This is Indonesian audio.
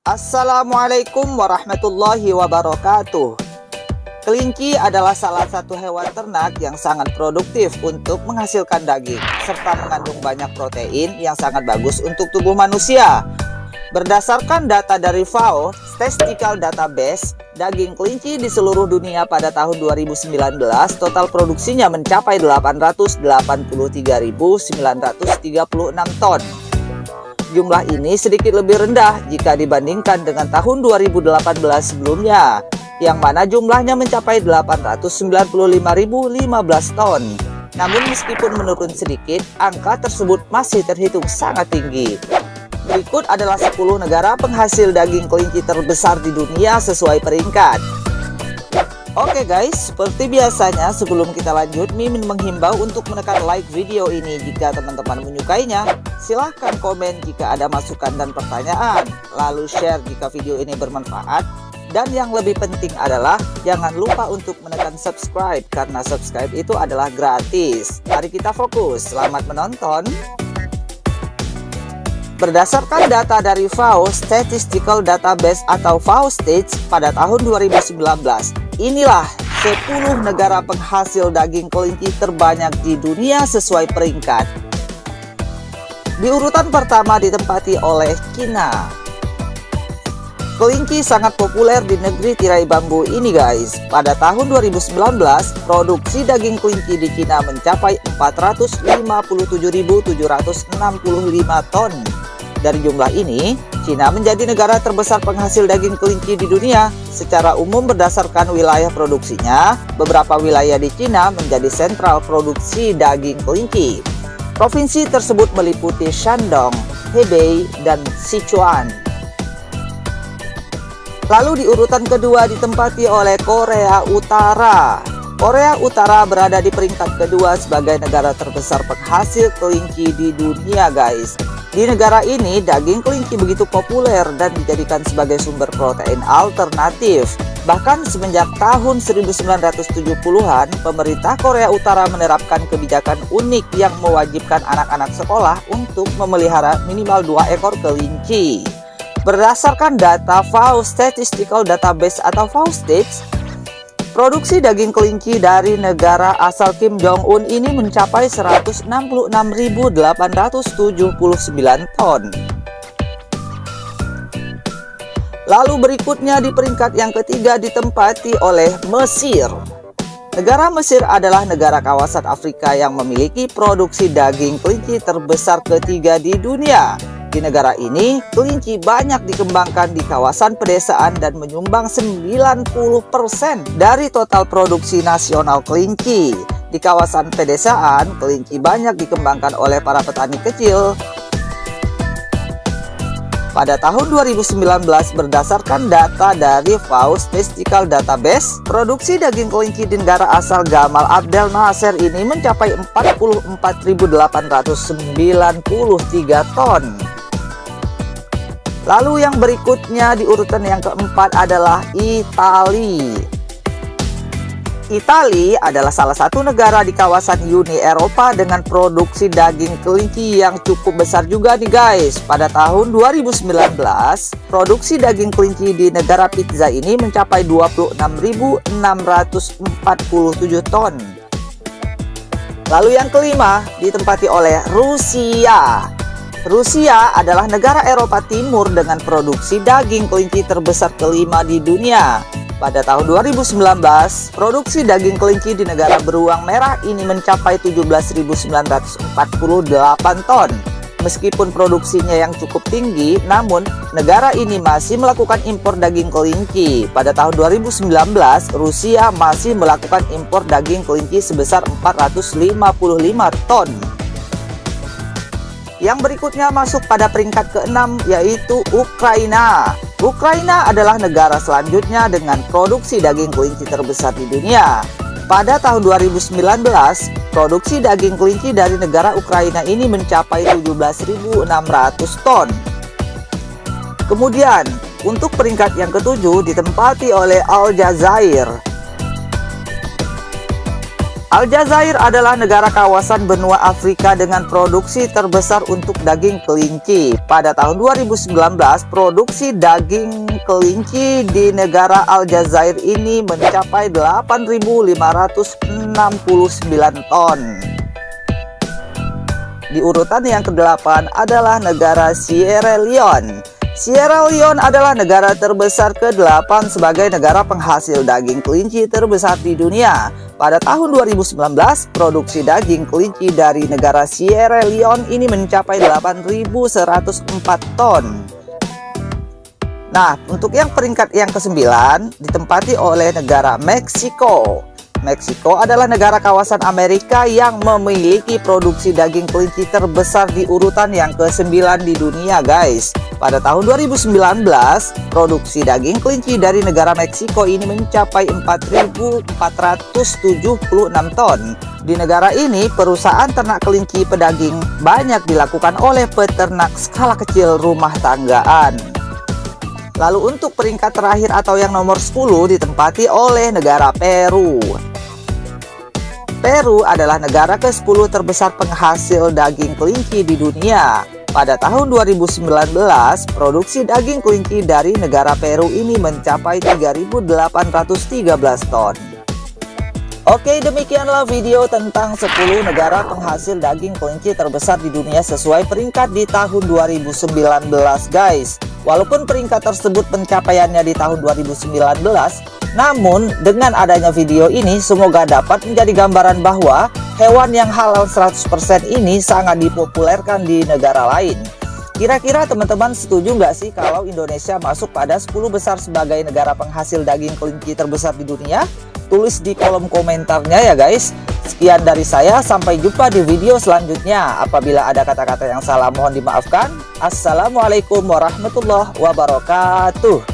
Assalamualaikum warahmatullahi wabarakatuh. Kelinci adalah salah satu hewan ternak yang sangat produktif untuk menghasilkan daging, serta mengandung banyak protein yang sangat bagus untuk tubuh manusia. Berdasarkan data dari FAO Statistical Database, daging kelinci di seluruh dunia pada tahun 2019 total produksinya mencapai 883.936 ton. Jumlah ini sedikit lebih rendah jika dibandingkan dengan tahun 2018 sebelumnya, yang mana jumlahnya mencapai 895.015 ton. Namun meskipun menurun sedikit, angka tersebut masih terhitung sangat tinggi. Berikut adalah 10 negara penghasil daging kelinci terbesar di dunia sesuai peringkat. Oke guys, seperti biasanya sebelum kita lanjut, Mimin menghimbau untuk menekan like video ini jika teman-teman menyukainya. Silahkan komen jika ada masukan dan pertanyaan, lalu share jika video ini bermanfaat. Dan yang lebih penting adalah jangan lupa untuk menekan subscribe, karena subscribe itu adalah gratis. Mari kita fokus, selamat menonton. Berdasarkan data dari FAO Statistical Database atau FAO Stats pada tahun 2019, inilah 10 negara penghasil daging kelinci terbanyak di dunia sesuai peringkat. Di urutan pertama ditempati oleh Cina. Kelinci sangat populer di negeri tirai bambu ini guys. Pada tahun 2019, produksi daging kelinci di Cina mencapai 457.765 ton. Dari jumlah ini, Cina menjadi negara terbesar penghasil daging kelinci di dunia. Secara umum berdasarkan wilayah produksinya, beberapa wilayah di Cina menjadi sentral produksi daging kelinci. Provinsi tersebut meliputi Shandong, Hebei, dan Sichuan. Lalu di urutan kedua ditempati oleh Korea Utara. Korea Utara berada di peringkat kedua sebagai negara terbesar penghasil kelinci di dunia guys. Di negara ini, daging kelinci begitu populer dan dijadikan sebagai sumber protein alternatif. Bahkan semenjak tahun 1970-an, pemerintah Korea Utara menerapkan kebijakan unik yang mewajibkan anak-anak sekolah untuk memelihara minimal 2 ekor kelinci. Berdasarkan data FAO Statistical Database atau FAO Stats, produksi daging kelinci dari negara asal Kim Jong-un ini mencapai 166.879 ton. Lalu berikutnya di peringkat yang ketiga ditempati oleh Mesir. Negara Mesir adalah negara kawasan Afrika yang memiliki produksi daging kelinci terbesar ketiga di dunia. Di negara ini, kelinci banyak dikembangkan di kawasan pedesaan dan menyumbang 90% dari total produksi nasional kelinci. Di kawasan pedesaan, kelinci banyak dikembangkan oleh para petani kecil. Pada tahun 2019, berdasarkan data dari FAO Statistical Database, produksi daging kelinci di negara asal Gamal Abdel Nasser ini mencapai 44.893 ton. Lalu yang berikutnya di urutan yang keempat adalah Italia. Italia adalah salah satu negara di kawasan Uni Eropa dengan produksi daging kelinci yang cukup besar juga nih guys. Pada tahun 2019, produksi daging kelinci di negara pizza ini mencapai 26.647 ton. Lalu yang kelima ditempati oleh Rusia. Rusia adalah negara Eropa Timur dengan produksi daging kelinci terbesar kelima di dunia. Pada tahun 2019, produksi daging kelinci di negara beruang merah ini mencapai 17.948 ton. Meskipun produksinya yang cukup tinggi, namun negara ini masih melakukan impor daging kelinci. Pada tahun 2019, Rusia masih melakukan impor daging kelinci sebesar 455 ton. Yang berikutnya masuk pada peringkat ke-6 yaitu Ukraina. Ukraina adalah negara selanjutnya dengan produksi daging kelinci terbesar di dunia. Pada tahun 2019, produksi daging kelinci dari negara Ukraina ini mencapai 17.600 ton. Kemudian, untuk peringkat yang ke-7 ditempati oleh Aljazair. Aljazair adalah negara kawasan benua Afrika dengan produksi terbesar untuk daging kelinci. Pada tahun 2019, produksi daging kelinci di negara Aljazair ini mencapai 8.569 ton. Di urutan yang ke-8 adalah negara Sierra Leone. Sierra Leone adalah negara terbesar ke-8 sebagai negara penghasil daging kelinci terbesar di dunia. Pada tahun 2019, produksi daging kelinci dari negara Sierra Leone ini mencapai 8.104 ton. Nah, untuk yang peringkat yang ke-9 ditempati oleh negara Meksiko. Meksiko adalah negara kawasan Amerika yang memiliki produksi daging kelinci terbesar di urutan yang ke-9 di dunia, guys. Pada tahun 2019, produksi daging kelinci dari negara Meksiko ini mencapai 4.476 ton. Di negara ini, perusahaan ternak kelinci pedaging banyak dilakukan oleh peternak skala kecil rumah tanggaan. Lalu untuk peringkat terakhir atau yang nomor 10 ditempati oleh negara Peru. Peru adalah negara ke-10 terbesar penghasil daging kelinci di dunia. Pada tahun 2019, produksi daging kelinci dari negara Peru ini mencapai 3.813 ton. Oke, demikianlah video tentang 10 negara penghasil daging kelinci terbesar di dunia sesuai peringkat di tahun 2019, guys. Walaupun peringkat tersebut pencapaiannya di tahun 2019, namun dengan adanya video ini semoga dapat menjadi gambaran bahwa hewan yang halal 100% ini sangat dipopulerkan di negara lain. Kira-kira teman-teman setuju nggak sih kalau Indonesia masuk pada 10 besar sebagai negara penghasil daging kelinci terbesar di dunia? Tulis di kolom komentarnya ya guys. Sekian dari saya, sampai jumpa di video selanjutnya. Apabila ada kata-kata yang salah mohon dimaafkan. Assalamualaikum warahmatullahi wabarakatuh.